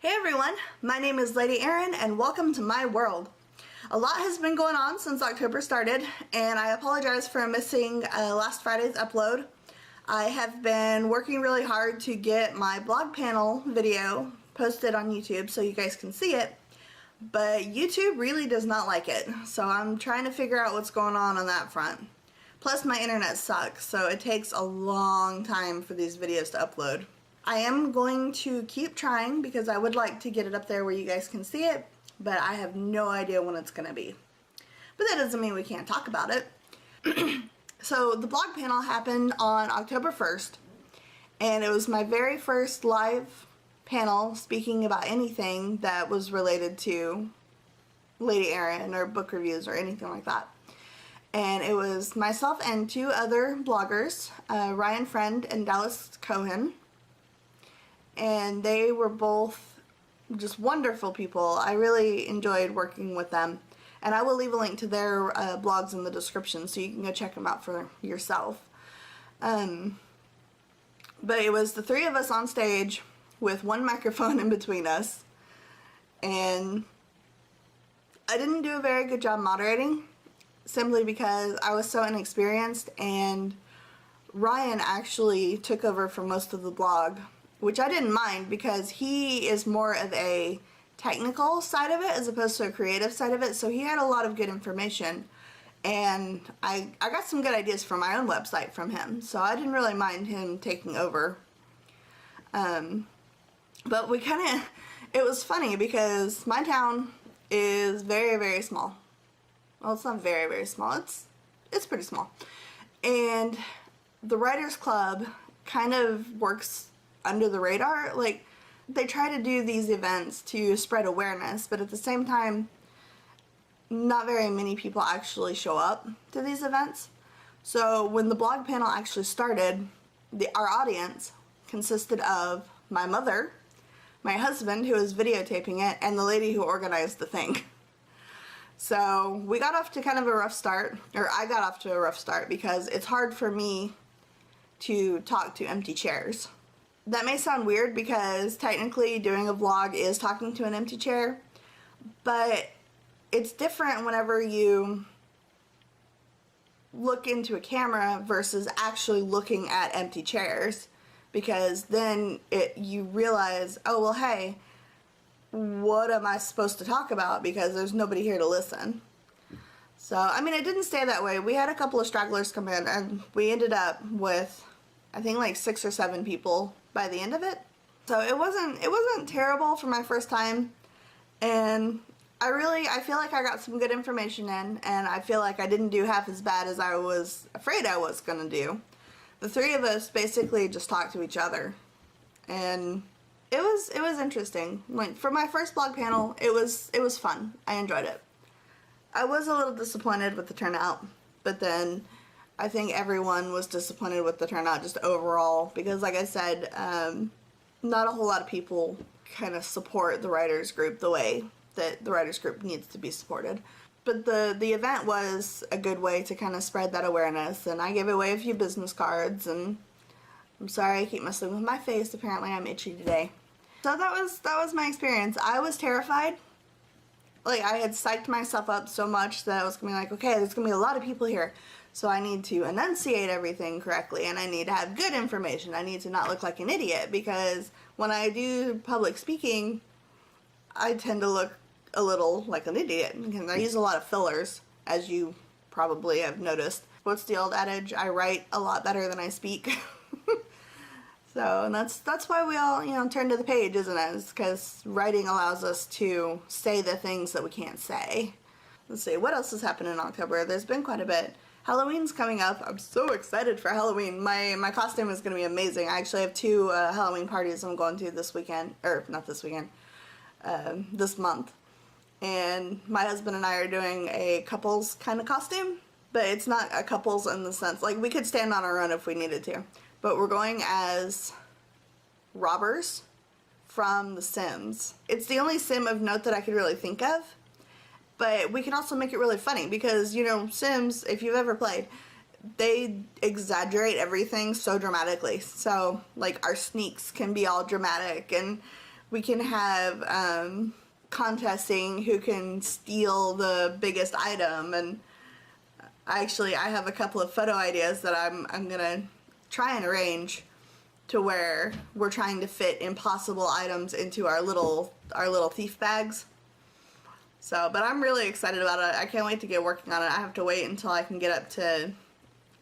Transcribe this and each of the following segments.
Hey everyone, my name is LadyErynn and welcome to my world. A lot has been going on since October started and I apologize for missing last Friday's upload. I have been working really hard to get my blog panel video posted on YouTube so you guys can see it, but YouTube really does not like it, so I'm trying to figure out what's going on that front. Plus my internet sucks, so it takes a long time for these videos to upload. I am going to keep trying because I would like to get it up there where you guys can see it, but I have no idea when it's going to be. But that doesn't mean we can't talk about it. So the blog panel happened on October 1st, and it was my very first live panel speaking about anything that was related to LadyErynn or book reviews or anything like that. And it was myself and two other bloggers, Ryan Friend and Dallas Cohen. And they were both just wonderful people. I really enjoyed working with them. And I will leave a link to their blogs in the description so you can go check them out for yourself. But it was the three of us on stage with one microphone in between us. And I didn't do a very good job moderating, simply because I was so inexperienced, and Ryan actually took over for most of the blog, which I didn't mind because he is more of a technical side of it as opposed to a creative side of it, so he had a lot of good information, and I got some good ideas for my own website from him, so I didn't really mind him taking over. But it was funny because my town is very, very small. Well, it's not very, very small. It's pretty small. And the Writers Club kind of works under the radar. Like, they try to do these events to spread awareness, but at the same time, not very many people actually show up to these events. So when the blog panel actually started, our audience consisted of my mother, my husband who was videotaping it, and the lady who organized the thing. So we got off to kind of a rough start, or I got off to a rough start because it's hard for me to talk to empty chairs. That may sound weird because technically doing a vlog is talking to an empty chair, but it's different whenever you look into a camera versus actually looking at empty chairs, because then you realize, oh well, hey, what am I supposed to talk about because there's nobody here to listen. So I mean, it didn't stay that way. We had a couple of stragglers come in and we ended up with, I think, like 6 or 7 people by the end of it. So it wasn't terrible for my first time, and I feel like I got some good information in, and I feel like I didn't do half as bad as I was afraid I was gonna do. The three of us basically just talked to each other, and it was interesting. Like, for my first blog panel, it was fun. I enjoyed it. I was a little disappointed with the turnout, but then I think everyone was disappointed with the turnout just overall because, like I said, not a whole lot of people kind of support the writers group the way that the writers group needs to be supported. But the event was a good way to kind of spread that awareness, and I gave away a few business cards, and I'm sorry I keep messing with my face. Apparently I'm itchy today. So that was my experience. I was terrified. Like, I had psyched myself up so much that I was gonna be like, okay, there's gonna be a lot of people here, so I need to enunciate everything correctly, and I need to have good information. I need to not look like an idiot, because when I do public speaking, I tend to look a little like an idiot, because I use a lot of fillers, as you probably have noticed. What's the old adage? I write a lot better than I speak. So, and that's why we all, turn to the page, isn't it? It's because writing allows us to say the things that we can't say. Let's see, what else has happened in October? There's been quite a bit. Halloween's coming up. I'm so excited for Halloween. My costume is going to be amazing. I actually have 2 Halloween parties I'm going to this weekend, or not this weekend, this month. And my husband and I are doing a couples kind of costume, but it's not a couples in the sense, like, we could stand on our own if we needed to. But we're going as robbers from The Sims. It's the only sim of note that I could really think of, but we can also make it really funny because, Sims, if you've ever played, they exaggerate everything so dramatically. So, like, our sneaks can be all dramatic, and We can have contesting who can steal the biggest item, and I have a couple of photo ideas that I'm gonna try and arrange to where we're trying to fit impossible items into our little thief bags. So, but I'm really excited about it. I can't wait to get working on it. I have to wait until I can get up to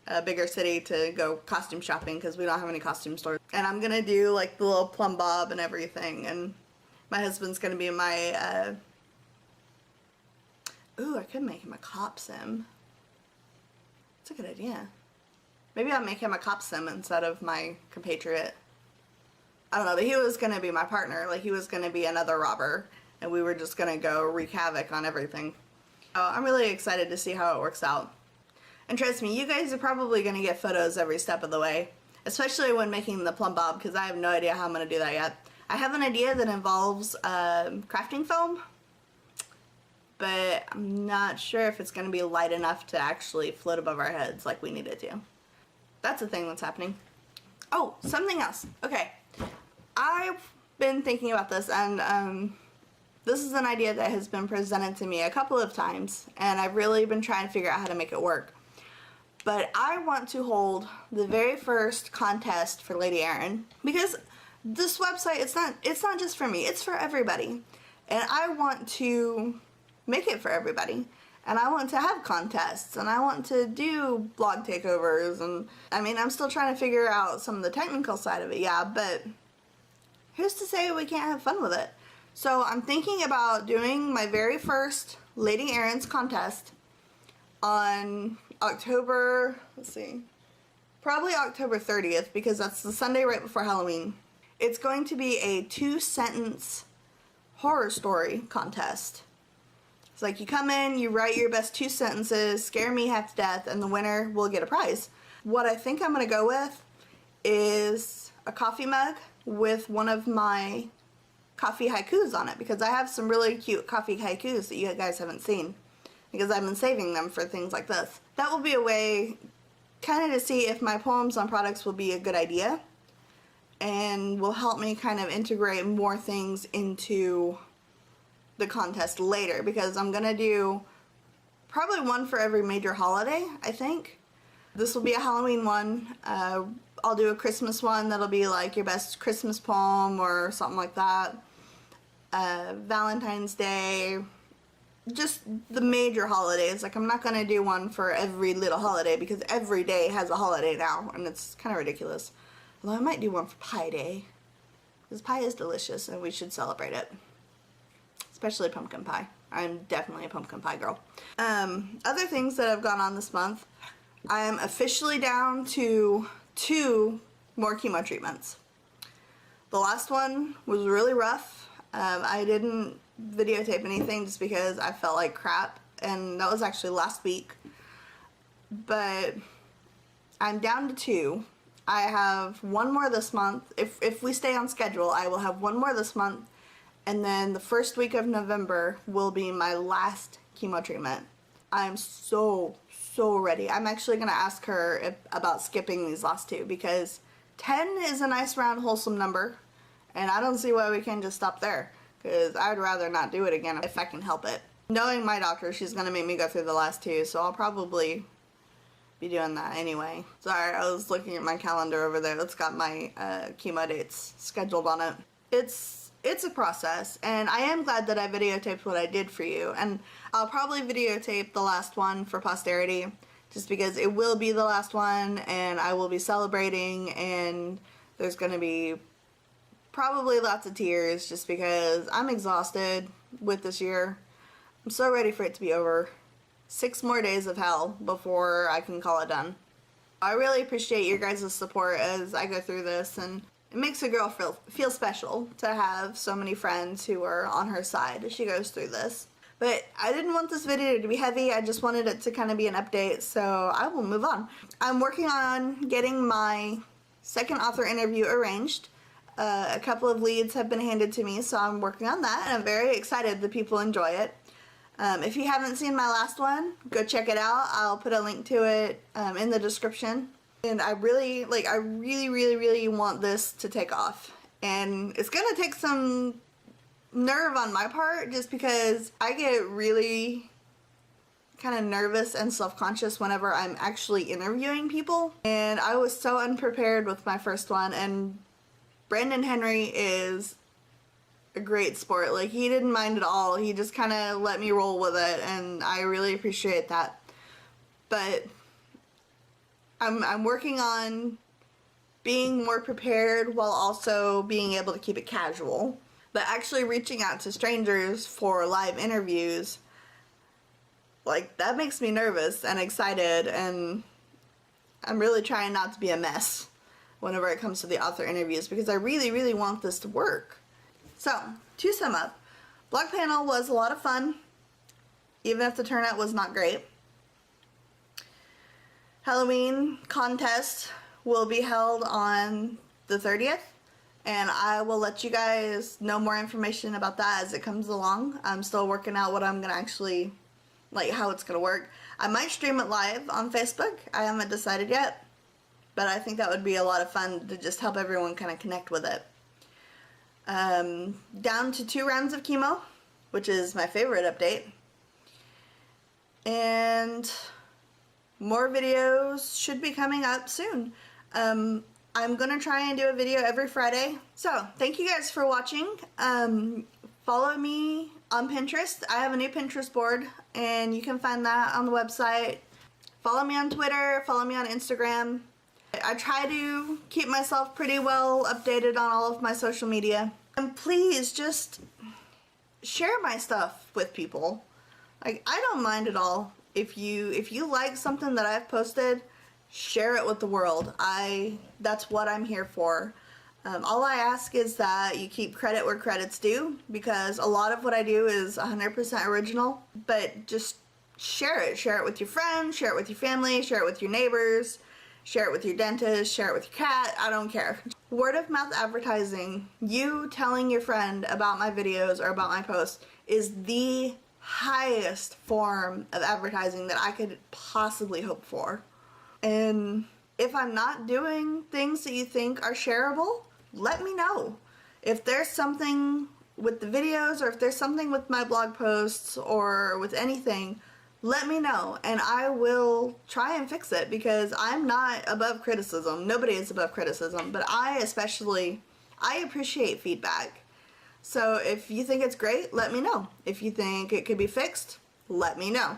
a bigger city to go costume shopping because we don't have any costume stores. And I'm gonna do like the little plumb bob and everything, and my husband's gonna be my ooh, I could make him a cop sim. That's a good idea. Maybe I'll make him a cop sim instead of my compatriot. I don't know, but he was gonna be my partner. Like, he was gonna be another robber, and we were just gonna go wreak havoc on everything. So I'm really excited to see how it works out. And trust me, you guys are probably gonna get photos every step of the way, especially when making the plumb bob, because I have no idea how I'm gonna do that yet. I have an idea that involves crafting foam, but I'm not sure if it's gonna be light enough to actually float above our heads like we need it to. That's a thing that's happening. Oh, something else. Okay, I've been thinking about this, and this is an idea that has been presented to me a couple of times, and I've really been trying to figure out how to make it work. But I want to hold the very first contest for LadyErynn, because this website, it's not just for me, it's for everybody. And I want to make it for everybody. And I want to have contests, and I want to do blog takeovers, and I mean, I'm still trying to figure out some of the technical side of it, yeah, but who's to say we can't have fun with it? So I'm thinking about doing my very first LadyErynn's contest on October, let's see, probably October 30th, because that's the Sunday right before Halloween. It's going to be a 2-sentence horror story contest. It's like, you come in, you write your best 2 sentences, scare me half to death, and the winner will get a prize. What I think I'm going to go with is a coffee mug with one of my coffee haikus on it, because I have some really cute coffee haikus that you guys haven't seen, because I've been saving them for things like this. That will be a way kind of to see if my poems on products will be a good idea, and will help me kind of integrate more things into the contest later, because I'm gonna do probably one for every major holiday, I think. This will be a Halloween one. I'll do a Christmas one that'll be like your best Christmas poem or something like that. Valentine's Day, just the major holidays. Like, I'm not gonna do one for every little holiday, because every day has a holiday now, and it's kind of ridiculous. Although I might do one for Pie Day, because pie is delicious and we should celebrate it. Especially pumpkin pie. I'm definitely a pumpkin pie girl. Other things that have gone on this month, I am officially down to 2 more chemo treatments. The last one was really rough. I didn't videotape anything just because I felt like crap, and that was actually last week. But I'm down to 2. I have 1 more this month. If we stay on schedule, I will have 1 more this month, and then the first week of November will be my last chemo treatment. I'm so ready. I'm actually going to ask her about skipping these last 2, because 10 is a nice round wholesome number, and I don't see why we can't just stop there, because I'd rather not do it again if I can help it. Knowing my doctor, she's going to make me go through the last 2, so I'll probably be doing that anyway. Sorry, I was looking at my calendar over there. It's got my chemo dates scheduled on it. It's a process, and I am glad that I videotaped what I did for you, and I'll probably videotape the last one for posterity, just because it will be the last one, and I will be celebrating, and there's gonna be probably lots of tears, just because I'm exhausted with this year. I'm so ready for it to be over. 6 more days of hell before I can call it done. I really appreciate your guys' support as I go through this, and it makes a girl feel special to have so many friends who are on her side as she goes through this. But I didn't want this video to be heavy, I just wanted it to kind of be an update, so I will move on. I'm working on getting my second author interview arranged. A couple of leads have been handed to me, so I'm working on that, and I'm very excited that people enjoy it. If you haven't seen my last one, go check it out. I'll put a link to it in the description. And I really want this to take off. And it's gonna take some nerve on my part just because I get really kind of nervous and self-conscious whenever I'm actually interviewing people. And I was so unprepared with my first one, and Brandon Henry is a great sport. Like, he didn't mind at all. He just kind of let me roll with it, and I really appreciate that. But I'm working on being more prepared while also being able to keep it casual. But actually reaching out to strangers for live interviews, like, that makes me nervous and excited, and I'm really trying not to be a mess whenever it comes to the author interviews, because I really, really want this to work. So, to sum up, blog panel was a lot of fun, even if the turnout was not great. Halloween contest will be held on the 30th, and I will let you guys know more information about that as it comes along. I'm still working out what I'm gonna actually, like, how it's gonna work. I might stream it live on Facebook. I haven't decided yet, but I think that would be a lot of fun to just help everyone kind of connect with it. Down to 2 rounds of chemo, which is my favorite update. And more videos should be coming up soon. I'm gonna try and do a video every Friday. So, thank you guys for watching. Follow me on Pinterest. I have a new Pinterest board, and you can find that on the website. Follow me on Twitter, follow me on Instagram. I try to keep myself pretty well updated on all of my social media. And please just share my stuff with people. Like, I don't mind at all. If you like something that I've posted, share it with the world. That's what I'm here for. All I ask is that you keep credit where credit's due, because a lot of what I do is 100% original, but just share it. Share it with your friends, share it with your family, share it with your neighbors, share it with your dentist, share it with your cat, I don't care. Word of mouth advertising, you telling your friend about my videos or about my posts, is the highest form of advertising that I could possibly hope for. And if I'm not doing things that you think are shareable, let me know. If there's something with the videos, or if there's something with my blog posts, or with anything, let me know, and I will try and fix it, because I'm not above criticism. Nobody is above criticism, but I appreciate feedback. So if you think it's great, let me know. If you think it could be fixed, let me know.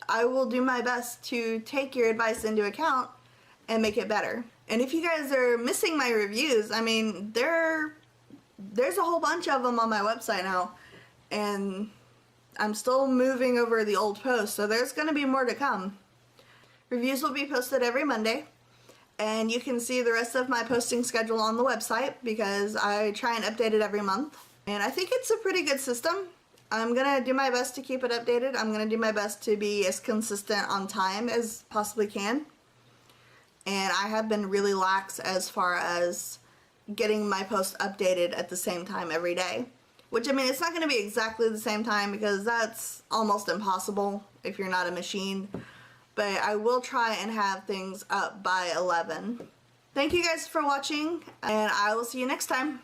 I will do my best to take your advice into account and make it better. And if you guys are missing my reviews, I mean, there's a whole bunch of them on my website now, and I'm still moving over the old posts, so there's going to be more to come. Reviews will be posted every Monday, and you can see the rest of my posting schedule on the website, because I try and update it every month. And I think it's a pretty good system. I'm going to do my best to keep it updated. I'm going to do my best to be as consistent on time as possibly can. And I have been really lax as far as getting my posts updated at the same time every day. Which, I mean, it's not going to be exactly the same time, because that's almost impossible if you're not a machine. But I will try and have things up by 11. Thank you guys for watching, and I will see you next time.